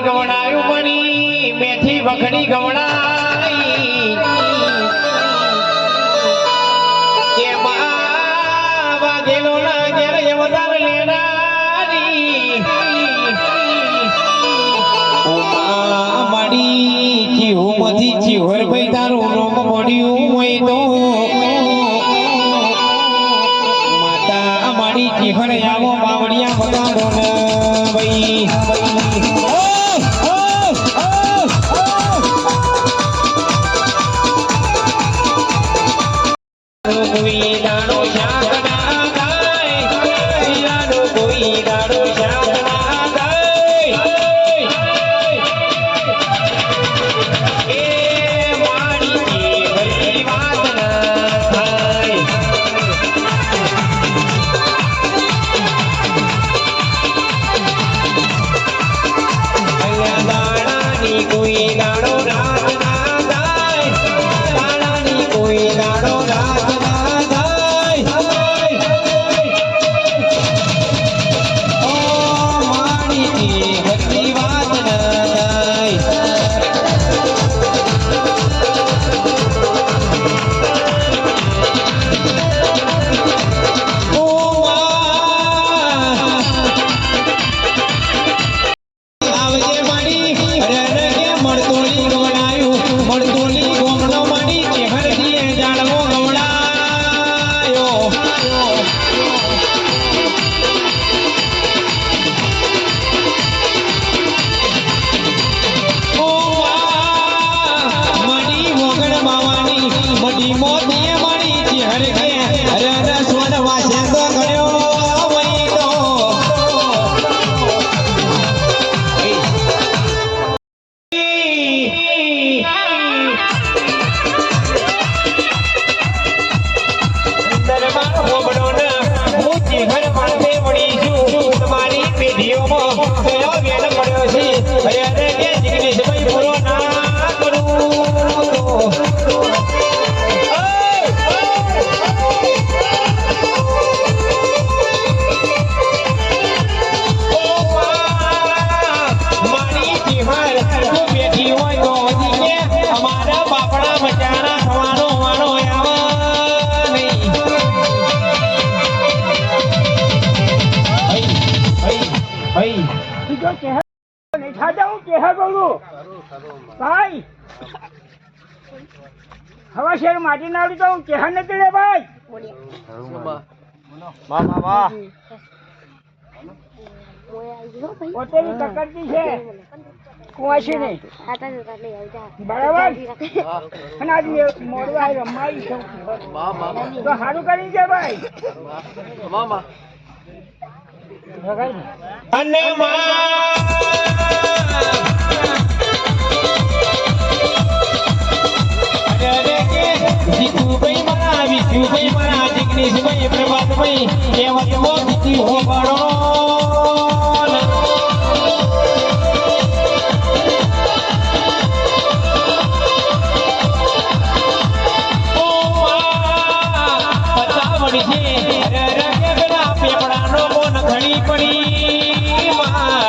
ગવણાયું મણી મેથી વખડી ગવણાઈ કે વાગેલો ના ઘેર અવતાર લેનારી માડી ચીહુમાંથી ચીહર ભાઈ તારું નામ મળ્યું હોય તો માતા માડી ચીહર આવો બાવડિયા બગાડો ને ભાઈ हवा शेर माटी ना तो केहा न तेरे भाई वाह वाह वाह होटल पकड़ती है कुआशी नहीं बराबर अनाज ये मोड़वा है रमाई तो हारू करी जे भाई मामा अन्ने જીતુભાઈ મારા વિષ્ણુભાઈ મારા જિગ્નેશભાઈ પ્રભાતભાઈ એવા એવો બીજી હો બળો પચાવડી છે પેપડાનો બોન ઘણી પડી